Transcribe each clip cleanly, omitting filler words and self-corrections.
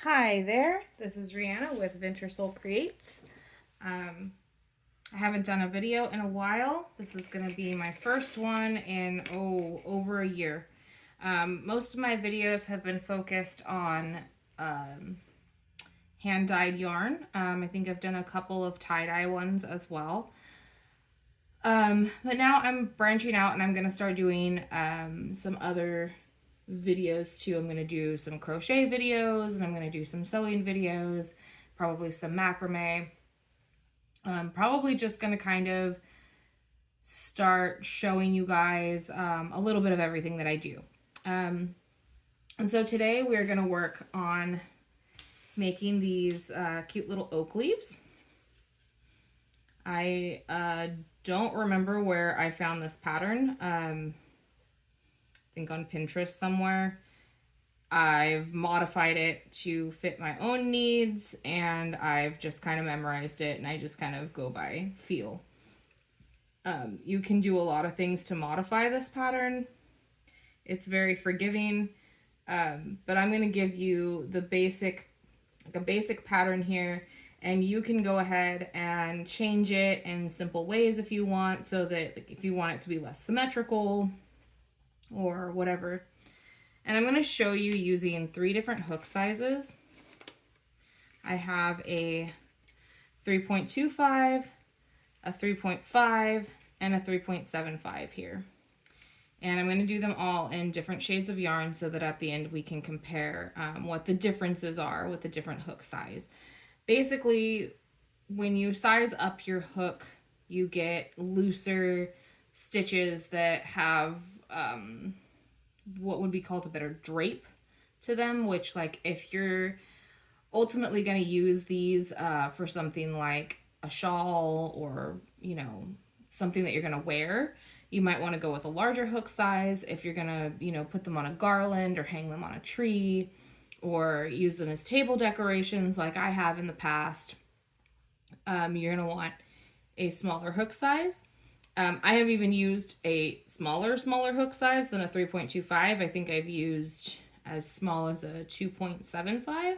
Hi there, this is Rihanna with Venture Soul Creates. I haven't done a video in a while. This is going to be my first one in, over a year. Most of my videos have been focused on hand-dyed yarn. I think I've done a couple of tie-dye ones as well. But now I'm branching out and I'm going to start doing some other videos too. I'm going to do some crochet videos and I'm going to do some sewing videos, probably some macrame. I'm probably just going to kind of start showing you guys a little bit of everything that I do. And so today we're going to work on making these cute little oak leaves. I don't remember where I found this pattern. I think on Pinterest somewhere. I've modified it to fit my own needs and I've just kind of memorized it and I just kind of go by feel. You can do a lot of things to modify this pattern. It's very forgiving, but I'm going to give you the basic, like a basic pattern here, and you can go ahead and change it in simple ways if you want, so that if you want it to be less symmetrical or whatever. And I'm going to show you using 3 different hook sizes. I have a 3.25, a 3.5, and a 3.75 here. And I'm going to do them all in different shades of yarn so that at the end we can compare what the differences are with the different hook size. Basically, when you size up your hook, you get looser stitches that have what would be called a better drape to them, which, like, if you're ultimately going to use these for something like a shawl or, you know, something that you're going to wear, you might want to go with a larger hook size. If you're going to, you know, put them on a garland or hang them on a tree or use them as table decorations like I have in the past, you're going to want a smaller hook size. I have even used a smaller hook size than a 3.25. I think I've used as small as a 2.75.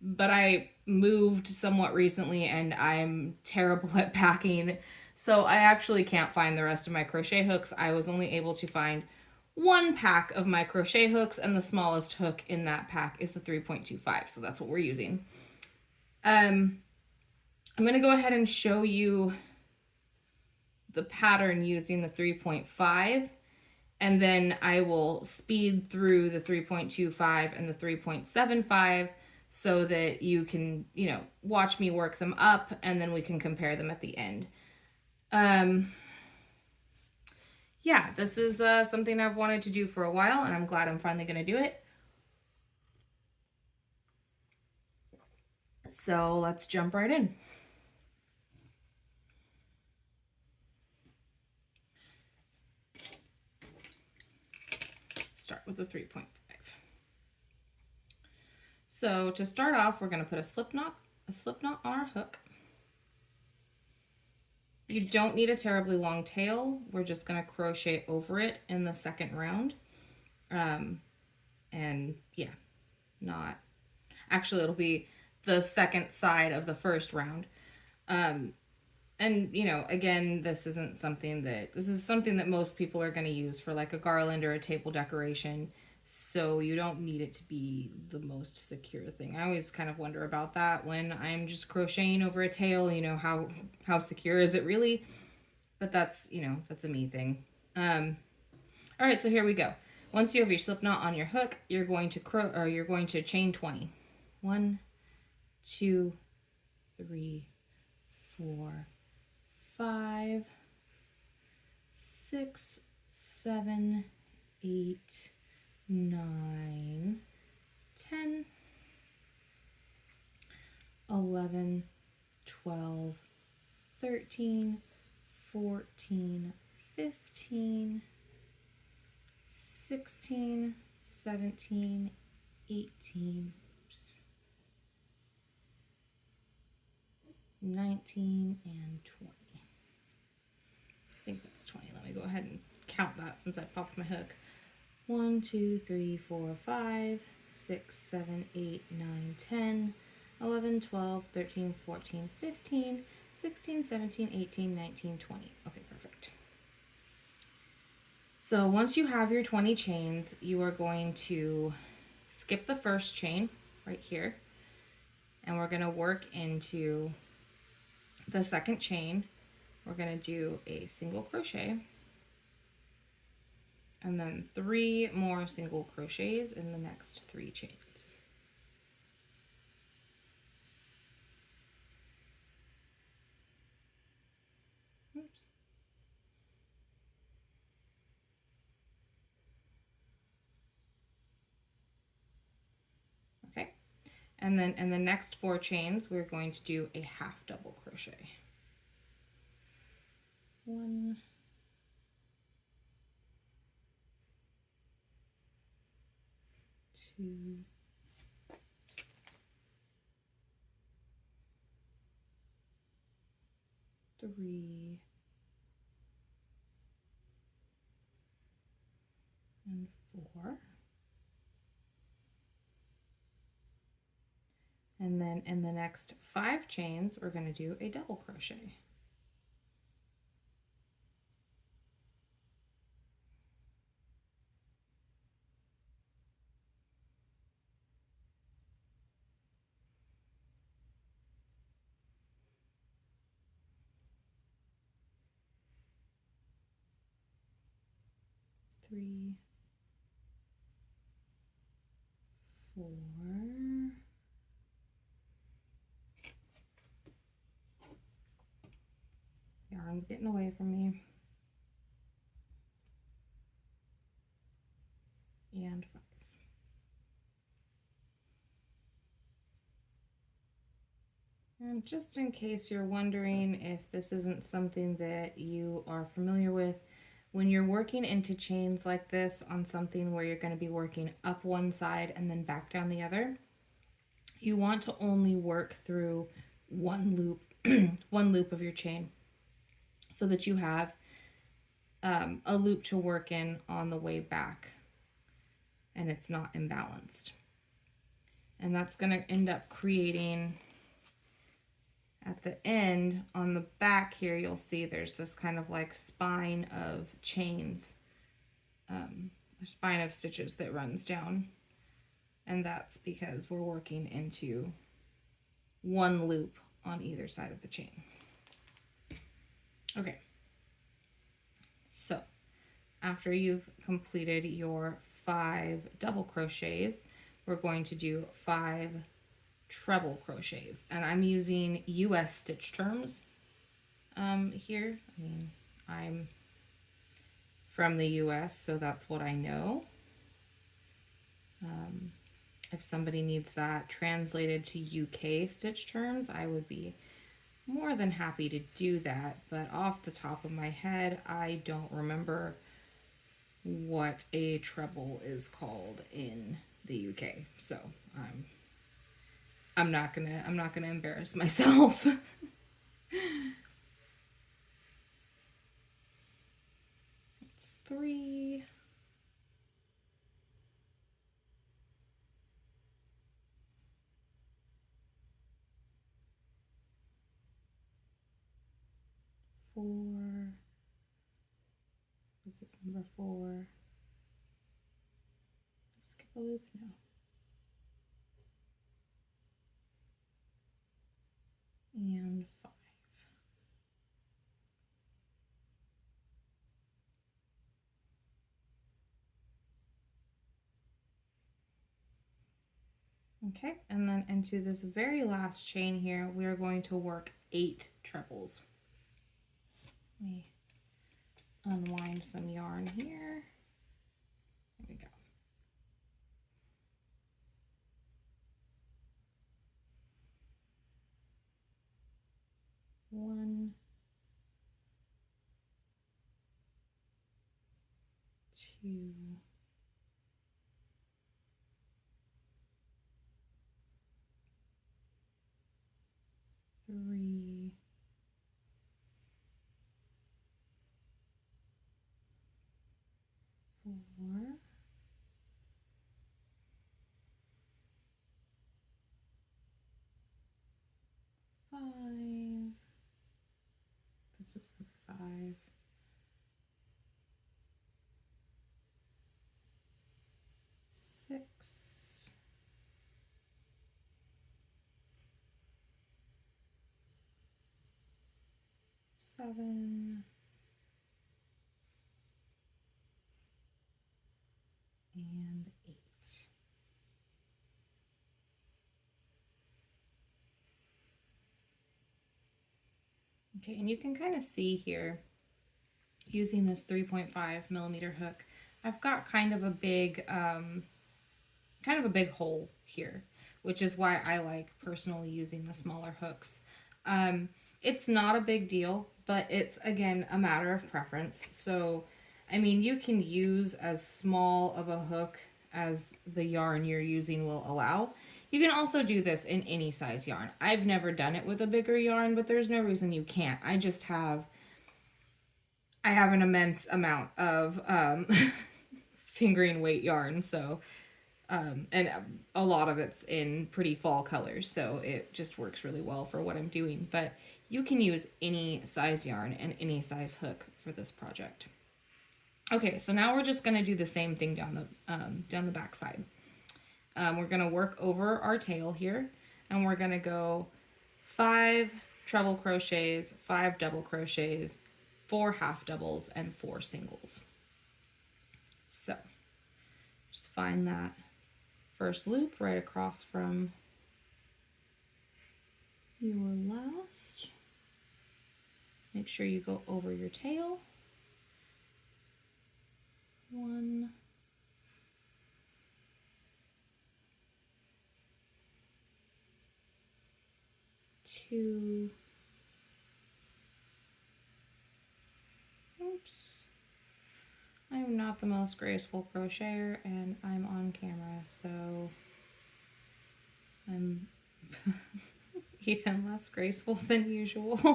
But I moved somewhat recently and I'm terrible at packing, so I actually can't find the rest of my crochet hooks. I was only able to find 1 pack of my crochet hooks, and the smallest hook in that pack is the 3.25, so that's what we're using. I'm going to go ahead and show you the pattern using the 3.5, and then I will speed through the 3.25 and the 3.75 so that you can, you know, watch me work them up and then we can compare them at the end. Yeah, this is something I've wanted to do for a while and I'm glad I'm finally going to do it. So let's jump right in. Start with the 3.5. So to start off, we're going to put a slip knot on our hook. You don't need a terribly long tail. We're just going to crochet over it in the second round. And yeah, not actually, it'll be the second side of the first round. And you know, again, this is something that most people are going to use for like a garland or a table decoration, so you don't need it to be the most secure thing. I always kind of wonder about that when I'm just crocheting over a tail, you know, how secure is it really? But that's, you know, that's a me thing. All right, so here we go. Once you have your slip knot on your hook, you're going to chain 20. 1, 2, 3, 4, 5, 6, 7, 8, 9, 10, 11, 12, 13, 14, 15, 16, 17, 18, 19, and 20. I think that's 20. Let me go ahead and count that since I popped my hook. 1, 2, 3, 4, 5, 6, 7, 8, 9, 10, 11, 12, 13, 14, 15, 16, 17, 18, 19, 20. Okay, perfect. So once you have your 20 chains, you are going to skip the first chain right here, and we're going to work into the second chain. We're going to do a single crochet and then 3 more single crochets in the next 3 chains. Oops. Okay, and then in the next 4 chains, we're going to do a half double crochet. 1, 2, 3, and 4. And then in the next 5 chains, we're going to do a double crochet. Three, 4. Yarn's getting away from me. And 5. And just in case you're wondering if this isn't something that you are familiar with, when you're working into chains like this on something where you're going to be working up one side and then back down the other, you want to only work through one loop, one loop of your chain, so that you have a loop to work in on the way back and it's not imbalanced. And that's going to end up creating, at the end on the back here, you'll see there's this kind of like spine of chains, or spine of stitches that runs down. And that's because we're working into one loop on either side of the chain. Okay, so after you've completed your 5 double crochets, we're going to do 5 treble crochets, and I'm using US stitch terms here. I mean, I'm from the US, so that's what I know. If somebody needs that translated to UK stitch terms, I would be more than happy to do that, but off the top of my head, I don't remember what a treble is called in the UK, so I'm not gonna embarrass myself. It's 3, 4. This is number 4. Skip a loop? No. And 5. Okay, and then into this very last chain here, we are going to work 8 trebles. Let me unwind some yarn here. There we go. One, 2, 3, 4, 5. This is number 5. 6. 7. And 8. Okay, and you can kind of see here, using this 3.5mm hook, I've got kind of a big hole here, which is why I like personally using the smaller hooks. It's not a big deal, but it's, again, a matter of preference. So, I mean, you can use as small of a hook as the yarn you're using will allow. You can also do this in any size yarn. I've never done it with a bigger yarn, but there's no reason you can't. I have an immense amount of fingering weight yarn, so and a lot of it's in pretty fall colors, so it just works really well for what I'm doing. But you can use any size yarn and any size hook for this project. Okay, so now we're just going to do the same thing down the back side. We're going to work over our tail here, and we're going to go 5 treble crochets, 5 double crochets, 4 half doubles, and 4 singles. So just find that first loop right across from your last. Make sure you go over your tail. 1, 2, oops, I'm not the most graceful crocheter, and I'm on camera, so I'm even less graceful than usual. So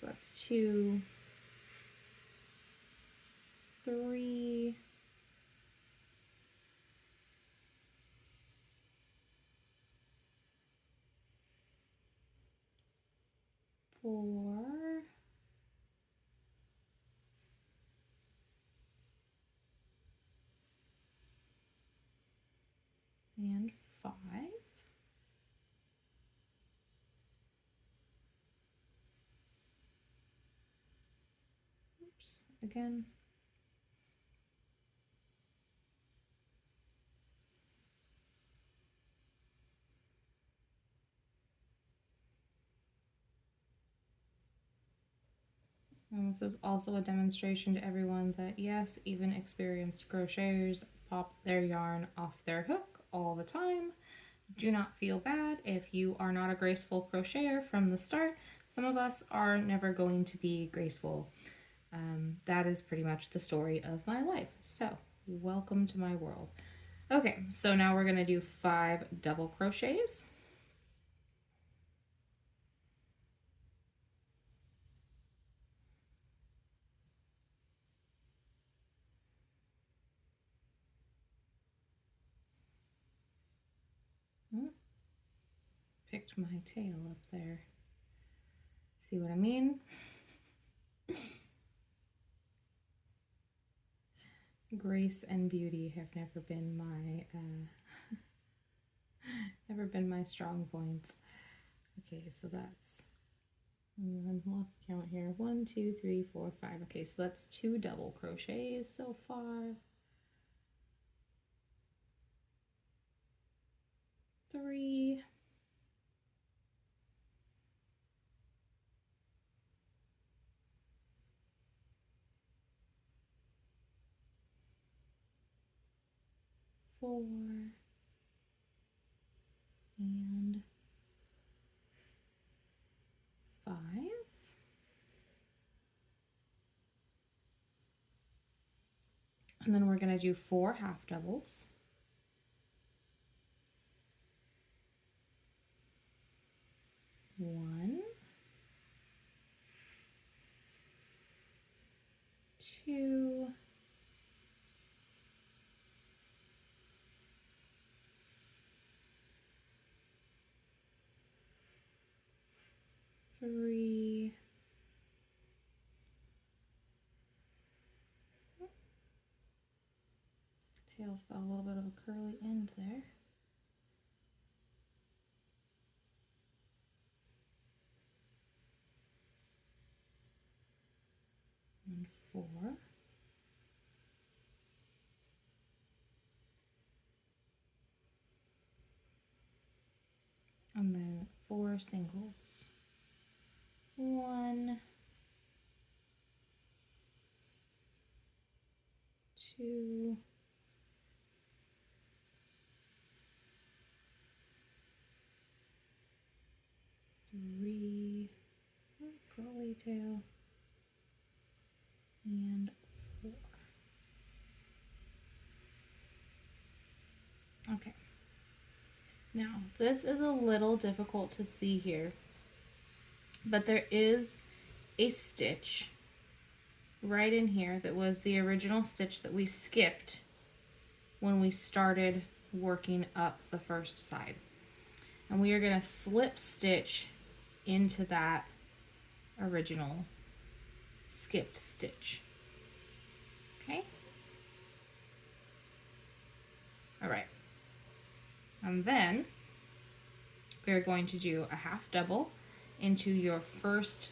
that's 2, 3, 4, 5. Oops, again. And this is also a demonstration to everyone that yes, even experienced crocheters pop their yarn off their hook all the time. Do not feel bad if you are not a graceful crocheter from the start. Some of us are never going to be graceful. That is pretty much the story of my life. So, welcome to my world. Okay, so now we're going to do 5 double crochets. Picked my tail up there. See what I mean? Grace and beauty have never been my strong points. Okay, so that's, I've lost count here. 1, 2, 3, 4, 5. Okay, so that's 2 double crochets so far. 3. 4. And 5. And then we're going to do 4 half doubles. 1, 2, 3, tail's got a little bit of a curly end there. And 4. And then 4 singles. 1, 2, 3, curly tail, and 4. Okay. Now, this is a little difficult to see here, but there is a stitch right in here that was the original stitch that we skipped when we started working up the first side. And we are going to slip stitch into that original skipped stitch. Okay? All right. And then we're going to do a half double into your first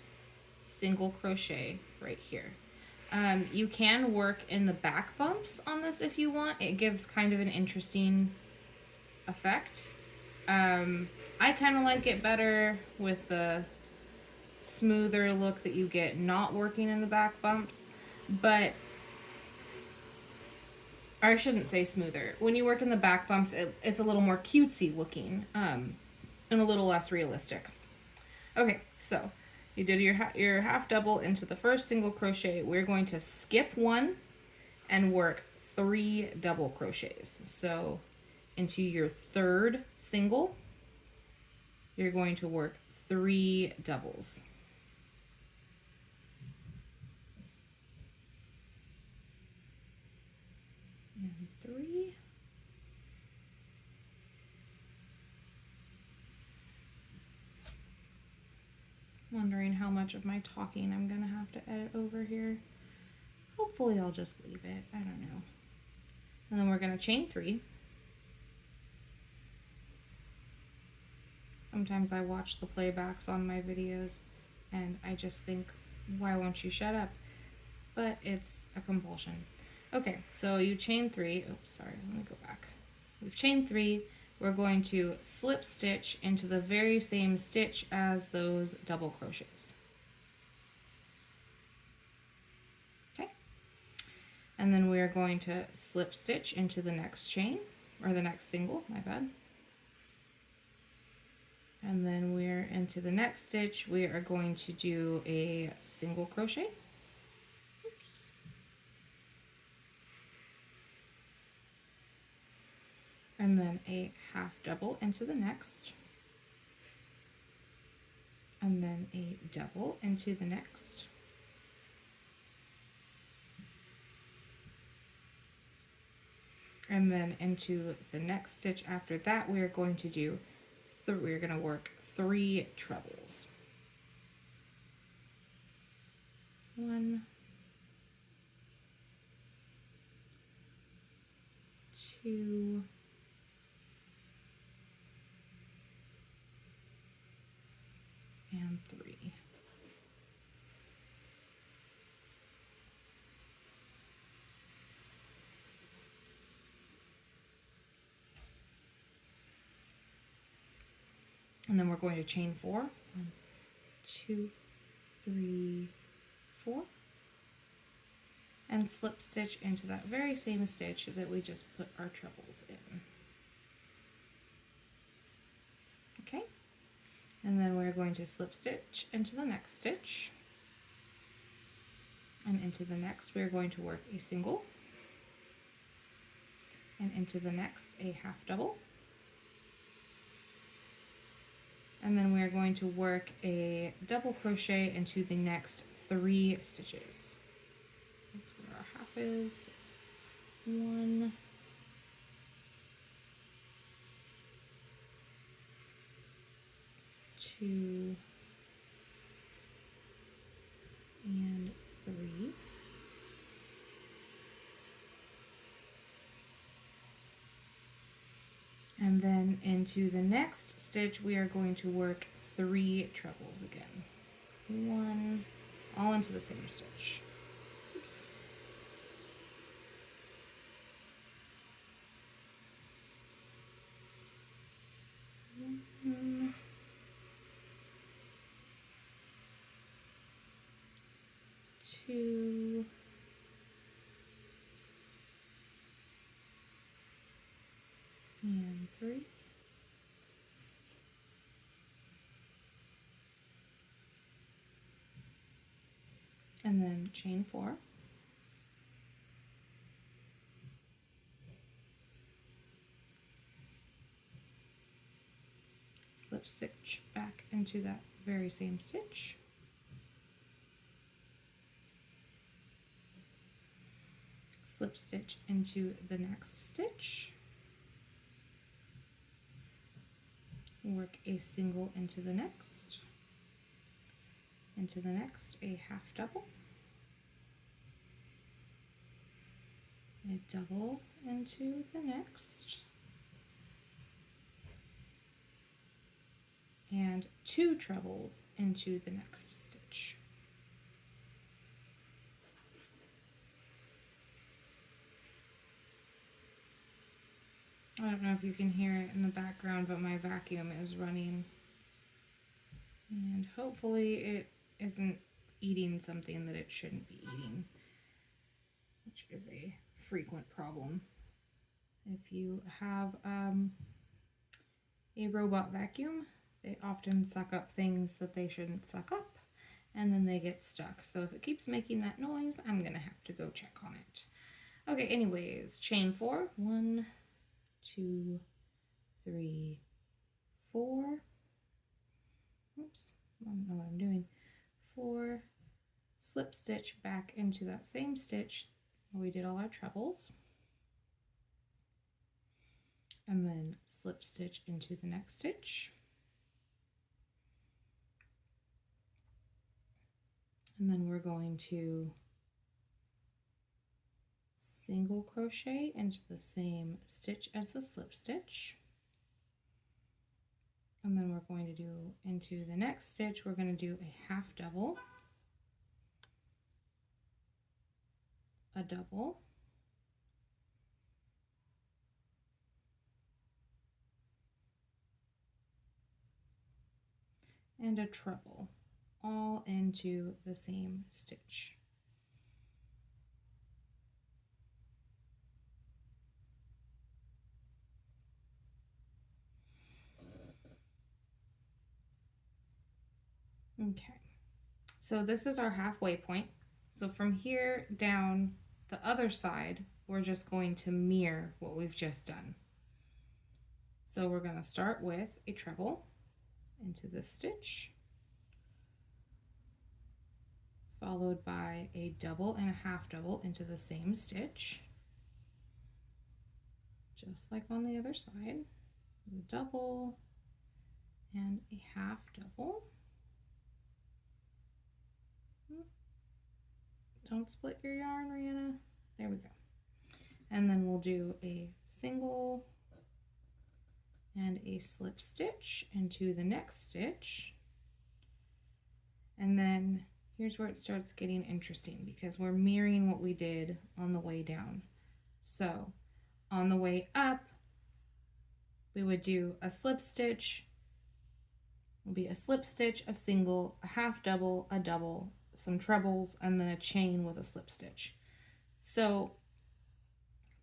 single crochet right here. You can work in the back bumps on this if you want. It gives kind of an interesting effect. I kind of like it better with the smoother look that you get not working in the back bumps, but or I shouldn't say smoother. When you work in the back bumps, it's a little more cutesy looking, and a little less realistic. Okay, so you did your half double into the first single crochet. We're going to skip 1 and work 3 double crochets. So into your third single, you're going to work 3 doubles. And 3. Wondering how much of my talking I'm gonna have to edit over here. Hopefully I'll just leave it. I don't know. And then we're gonna chain 3. Sometimes I watch the playbacks on my videos and I just think, why won't you shut up? But it's a compulsion. Okay, so you chain 3. Oops, sorry, let me go back. We've chained 3. We're going to slip stitch into the very same stitch as those double crochets. Okay. And then we are going to slip stitch into the next chain, or the next single, my bad. And then we're into the next stitch, we are going to do a single crochet. Oops. And then a half double into the next, and then a double into the next, and then into the next stitch after that we are going to do we're going to work 3 trebles. 1, 2, and 3. And then we're going to chain 4. 1, 2, 3, 4. And slip stitch into that very same stitch that we just put our trebles in. Okay. And then we're going to slip stitch into the next stitch. And into the next we're going to work a single. And into the next a half double. And then we're going to work a double crochet into the next 3 stitches. That's where our half is. 1, 2, And then into the next stitch, we are going to work 3 trebles again. 1, all into the same stitch. Oops. One, 2, and 3. And then chain 4. Slip stitch back into that very same stitch. Slip stitch into the next stitch. Work a single into the next, a half double, a double into the next, and 2 trebles into the next stitch. I don't know if you can hear it in the background, but my vacuum is running. And hopefully it isn't eating something that it shouldn't be eating, which is a frequent problem. If you have a robot vacuum, they often suck up things that they shouldn't suck up, and then they get stuck. So if it keeps making that noise, I'm gonna have to go check on it. Okay, anyways, chain 4. 1, 2, 3, 4. Oops, I don't know what I'm doing. 4, slip stitch back into that same stitch where we did all our trebles, and then slip stitch into the next stitch, and then we're going to single crochet into the same stitch as the slip stitch, and then we're going to do into the next stitch, we're going to do a half double, a double, and a treble, all into the same stitch. Okay, so this is our halfway point. So from here down the other side, we're just going to mirror what we've just done. So we're going to start with a treble into this stitch, followed by a double and a half double into the same stitch, just like on the other side. A double and a half double. Don't split your yarn, Rihanna. There we go. And then we'll do a single and a slip stitch into the next stitch. And then here's where it starts getting interesting, because we're mirroring what we did on the way down. So on the way up, we would do a slip stitch, will be a slip stitch, a single, a half double, a double, some trebles, and then a chain with a slip stitch. So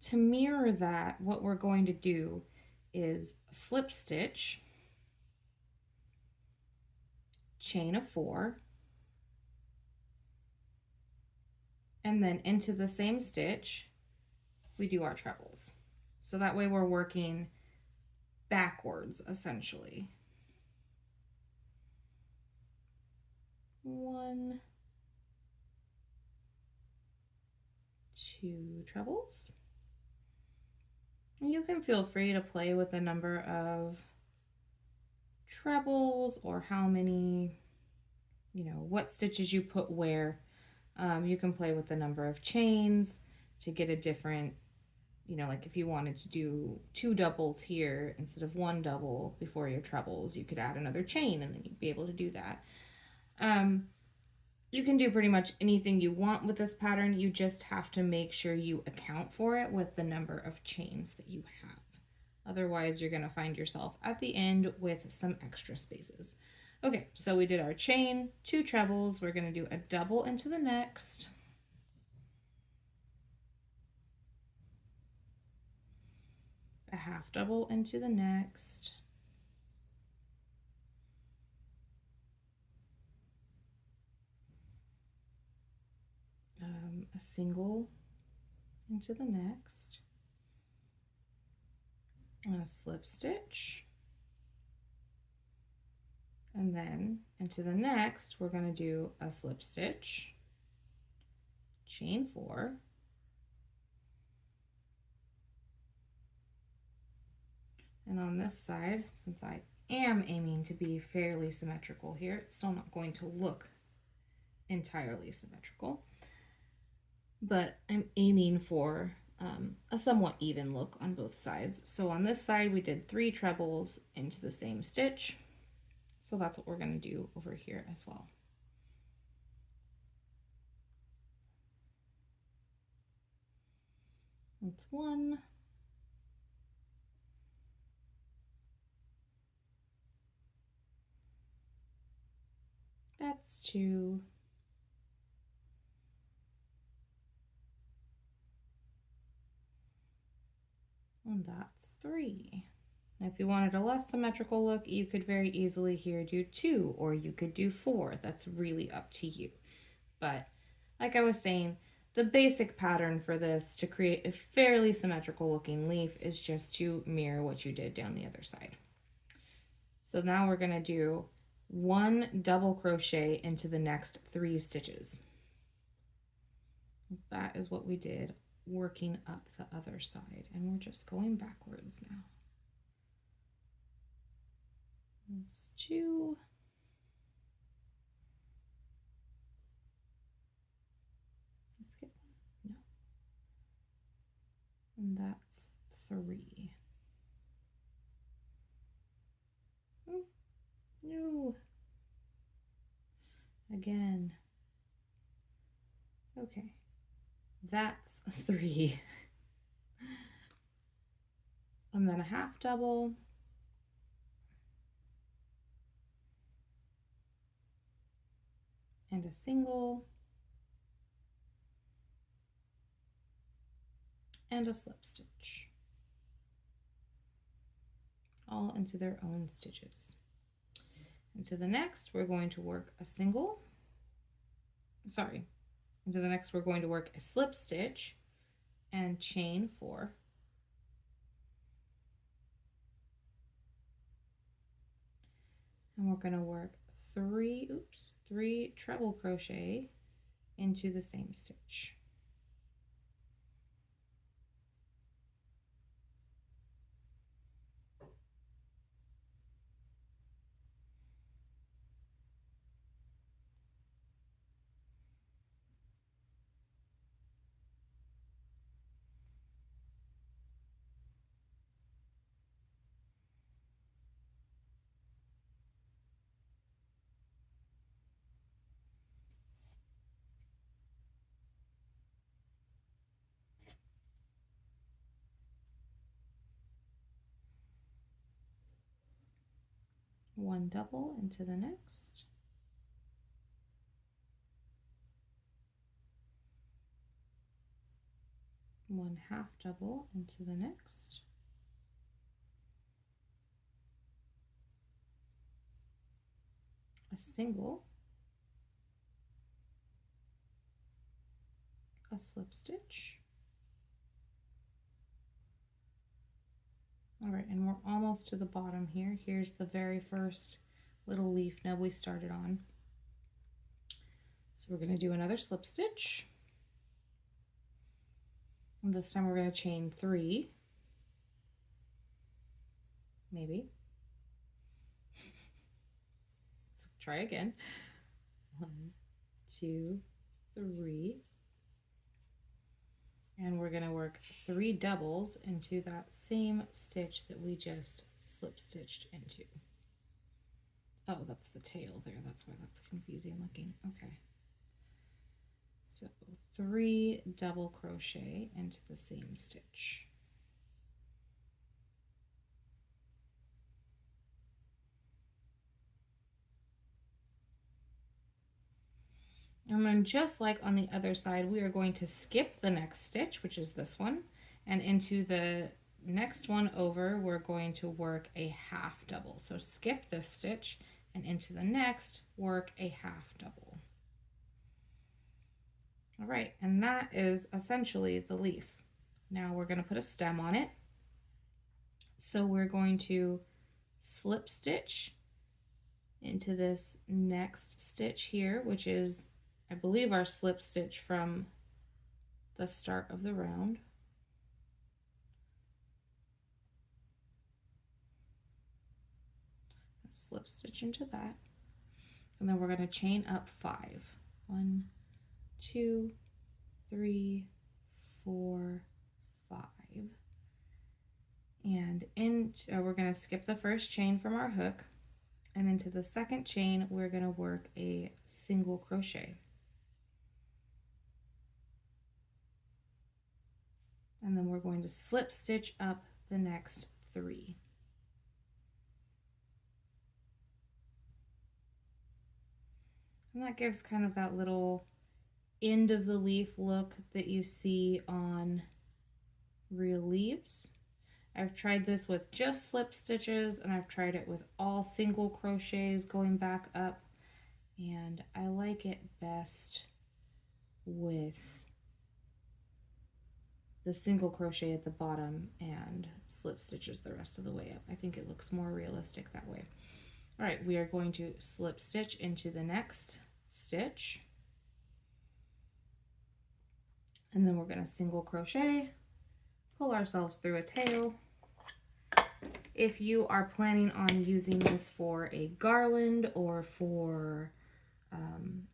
to mirror that, what we're going to do is a slip stitch, chain of 4, and then into the same stitch we do our trebles. So that way we're working backwards essentially. 1, 2 trebles. You can feel free to play with the number of trebles or how many, what stitches you put where. You can play with the number of chains to get a different you know, like if you wanted to do 2 doubles here instead of 1 double before your trebles, you could add another chain and then you'd be able to do that. You can do pretty much anything you want with this pattern. You just have to make sure you account for it with the number of chains that you have. Otherwise, you're going to find yourself at the end with some extra spaces. Okay, so we did our chain, 2 trebles. We're going to do a double into the next. A half double into the next. A single into the next. And a slip stitch. And then into the next, we're going to do a slip stitch, chain 4, and on this side, since I am aiming to be fairly symmetrical here, it's still not going to look entirely symmetrical, but I'm aiming for a somewhat even look on both sides. So on this side, we did 3 trebles into the same stitch. So that's what we're going to do over here as well. That's 1. That's 2. And that's 3. Now, if you wanted a less symmetrical look, you could very easily here do 2, or you could do 4. That's really up to you. But like I was saying, the basic pattern for this to create a fairly symmetrical looking leaf is just to mirror what you did down the other side. So now we're going to do 1 double crochet into the next 3 stitches. That is what we did working up the other side, and we're just going backwards now. That's 2. Skip 1. No. And that's 3. No. Again. Okay. That's 3. And then a half double. And a single. And a slip stitch. All into their own stitches. Into the next, we're going to work a single. Sorry. Into the next, we're going to work a slip stitch and chain 4. And we're going to work 3 treble crochet into the same stitch. One double into the next. One half double into the next. A single. A slip stitch. All right, and we're almost to the bottom here. Here's the very first little leaf nub we started on. So we're going to do another slip stitch. And this time we're going to chain 3. Maybe. Let's try again. 1, 2, 3. And we're going to work 3 doubles into that same stitch that we just slip stitched into. Oh, that's the tail there. That's why that's confusing looking. Okay. So 3 double crochet into the same stitch. And then just like on the other side, we are going to skip the next stitch, which is this one, and into the next one over, we're going to work a half double. So skip this stitch and into the next, work a half double. All right, and that is essentially the leaf. Now we're going to put a stem on it. So we're going to slip stitch into this next stitch here, which is, I believe, our slip stitch from the start of the round. Slip stitch into that, and then we're going to chain up 5. 1, 2, 3, 4, 5, and we're going to skip the first chain from our hook, and into the second chain we're going to work a single crochet, and then we're going to slip stitch up the next 3. And that gives kind of that little end of the leaf look that you see on real leaves. I've tried this with just slip stitches, and I've tried it with all single crochets going back up, and I like it best with the single crochet at the bottom and slip stitches the rest of the way up. I think it looks more realistic that way. All right, we are going to slip stitch into the next stitch, and then we're going to single crochet, pull ourselves through a tail. If you are planning on using this for a garland or for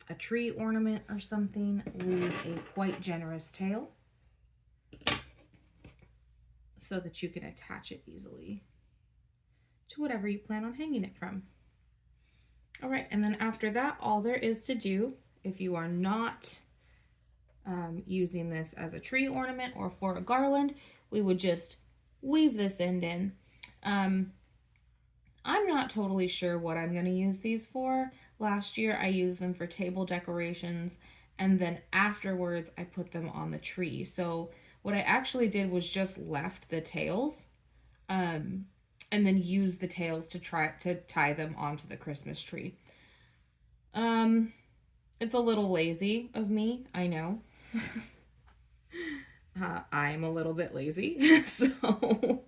a tree ornament or something, leave a quite generous tail so that you can attach it easily to whatever you plan on hanging it from. All right, and then after that, all there is to do, if you are not using this as a tree ornament or for a garland, we would just weave this end in. I'm not totally sure what I'm going to use these for. Last year I used them for table decorations, and then afterwards I put them on the tree. So what I actually did was just left the tails and then use the tails to try to tie them onto the Christmas tree. It's a little lazy of me, I know. I'm a little bit lazy, so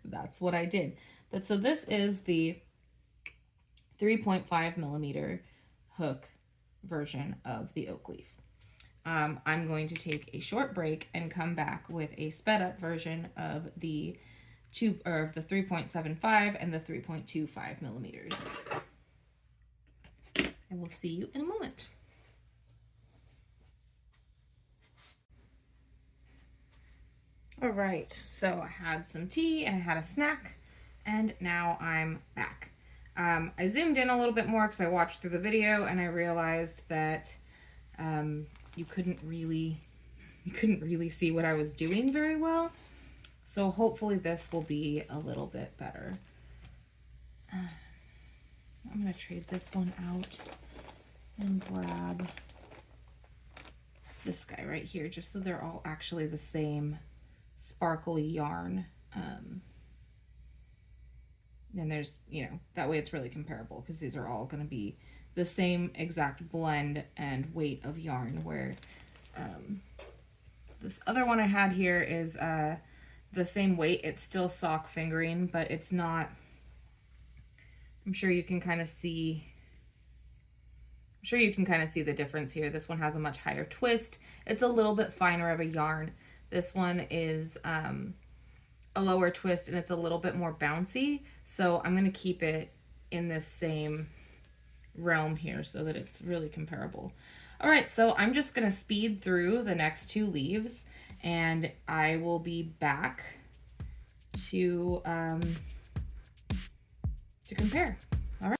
that's what I did. But so this is the 3.5 millimeter hook version of the oak leaf. I'm going to take a short break and come back with a sped up version of the 3.75 and the 3.25 millimeters. And we'll see you in a moment. All right, so I had some tea and I had a snack, and now I'm back. I zoomed in a little bit more because I watched through the video and I realized that you couldn't really see what I was doing very well. So hopefully this will be a little bit better. I'm going to trade this one out and grab this guy right here, just so they're all actually the same sparkly yarn. And there's, that way it's really comparable, because these are all going to be the same exact blend and weight of yarn, where this other one I had here is the same weight. It's still sock fingering, but it's not, I'm sure you can kind of see the difference here. This one has a much higher twist. It's a little bit finer of a yarn. This one is a lower twist, and it's a little bit more bouncy. So I'm going to keep it in this same realm here so that it's really comparable. All right, so I'm just gonna speed through the next 2 leaves and I will be back to compare. All right.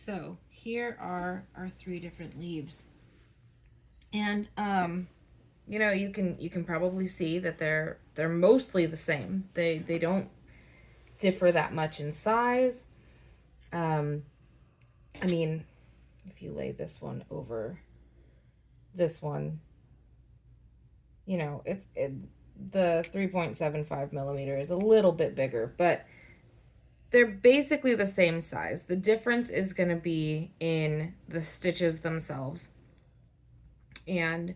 So here are our 3 different leaves. And you know, you can probably see that they're mostly the same. They don't differ that much in size. I mean, if you lay this one over this one, you know, the 3.75 millimeter is a little bit bigger, but they're basically the same size. The difference is going to be in the stitches themselves. And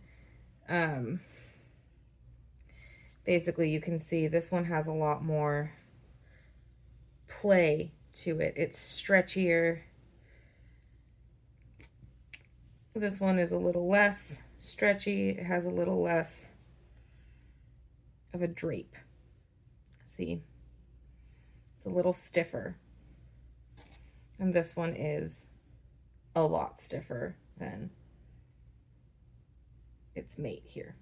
basically you can see this one has a lot more play to it. It's stretchier. This one is a little less stretchy. It has a little less of a drape. See? It's a little stiffer. And this one is a lot stiffer than its mate here.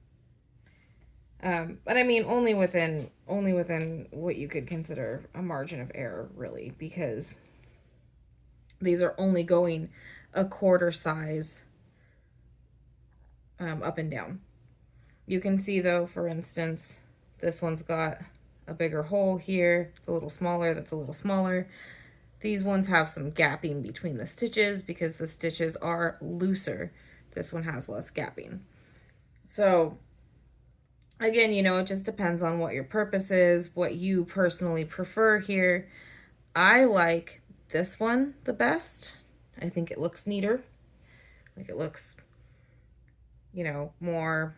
But I mean, only within what you could consider a margin of error, really, because these are only going a quarter size up and down. You can see, though, for instance, this one's got a bigger hole here. It's a little smaller. That's a little smaller. These ones have some gapping between the stitches because the stitches are looser. This one has less gapping. So again, you know, it just depends on what your purpose is, what you personally prefer here. I like this one the best. I think it looks neater. Like, it looks, you know, more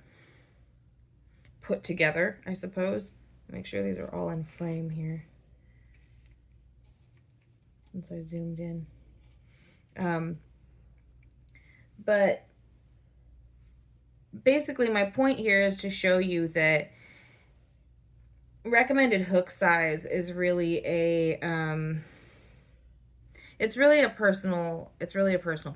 put together, I suppose. Make sure these are all in frame here, since I zoomed in. But basically my point here is to show you that recommended hook size is really a it's really a personal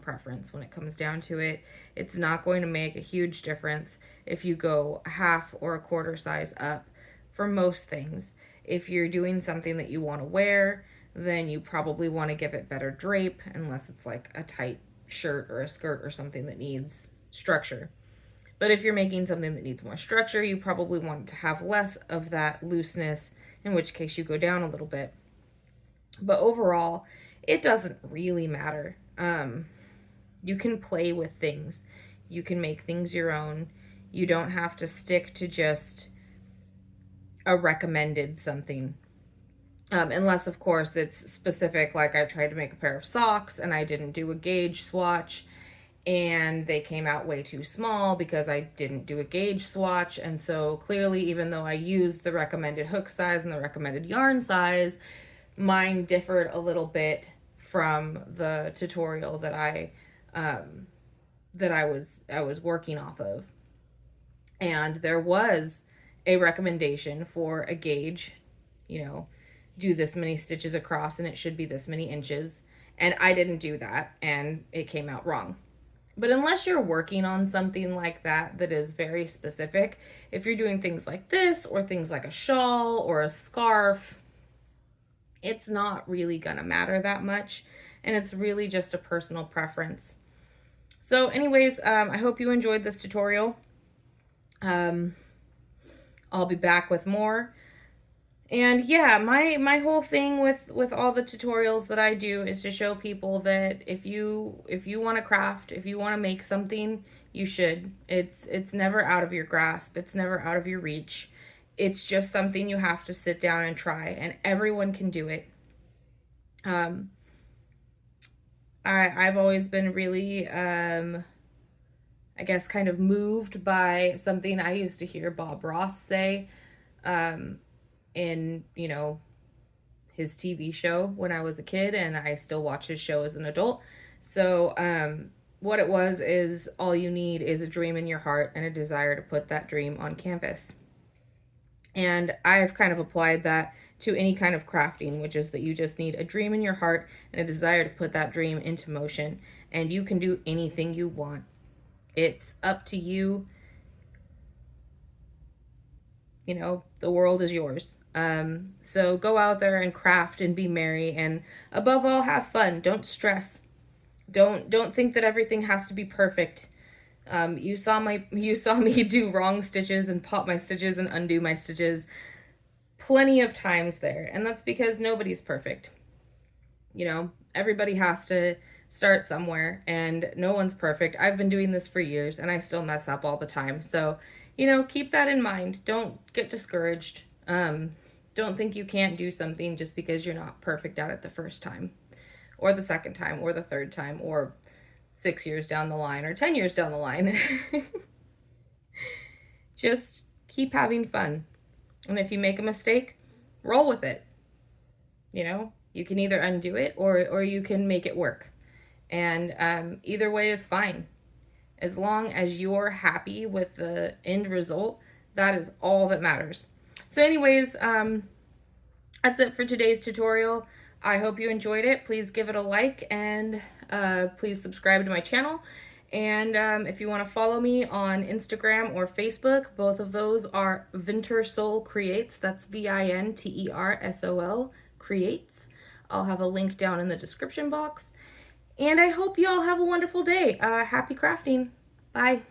preference when it comes down to it. It's not going to make a huge difference if you go a half or a quarter size up for most things. If you're doing something that you want to wear, then you probably want to give it better drape, unless it's like a tight shirt or a skirt or something that needs structure. But if you're making something that needs more structure, you probably want to have less of that looseness, in which case you go down a little bit. But overall, it doesn't really matter. You can play with things. You can make things your own. You don't have to stick to just a recommended something. Unless, of course, it's specific, like I tried to make a pair of socks and I didn't do a gauge swatch, and they came out way too small because I didn't do a gauge swatch. And so clearly, even though I used the recommended hook size and the recommended yarn size, mine differed a little bit from the tutorial that I was working off of. And there was a recommendation for a gauge, you know, do this many stitches across and it should be this many inches. And I didn't do that, and it came out wrong. But unless you're working on something like that that is very specific, if you're doing things like this or things like a shawl or a scarf, it's not really gonna matter that much, and it's really just a personal preference. So anyways, I hope you enjoyed this tutorial. I'll be back with more. And yeah, my whole thing with all the tutorials that I do is to show people that if you want to craft, if you want to make something, you should. It's never out of your grasp. It's never out of your reach. It's just something you have to sit down and try, and everyone can do it. I've always been really, I guess, kind of moved by something I used to hear Bob Ross say, in, you know, his TV show when I was a kid, and I still watch his show as an adult. So, what it was is, all you need is a dream in your heart and a desire to put that dream on canvas. And I've kind of applied that to any kind of crafting, which is that you just need a dream in your heart and a desire to put that dream into motion, and you can do anything you want. It's up to you. You know, the world is yours. So go out there and craft and be merry, and above all, have fun. Don't stress. Don't think that everything has to be perfect. You saw me do wrong stitches and pop my stitches and undo my stitches plenty of times there, and that's because nobody's perfect. You know, everybody has to start somewhere, and no one's perfect. I've been doing this for years and I still mess up all the time. So, you know, keep that in mind. Don't get discouraged. Don't think you can't do something just because you're not perfect at it the first time, or the second time, or the third time, or 6 years down the line, or 10 years down the line. Just keep having fun. And if you make a mistake, roll with it. You know, you can either undo it or you can make it work. And either way is fine. As long as you're happy with the end result, that is all that matters. So anyways, that's it for today's tutorial. I hope you enjoyed it. Please give it a like, and please subscribe to my channel. And if you want to follow me on Instagram or Facebook, both of those are Vintersol Creates. That's VINTERSOL Creates. I'll have a link down in the description box. And I hope you all have a wonderful day. Happy crafting. Bye.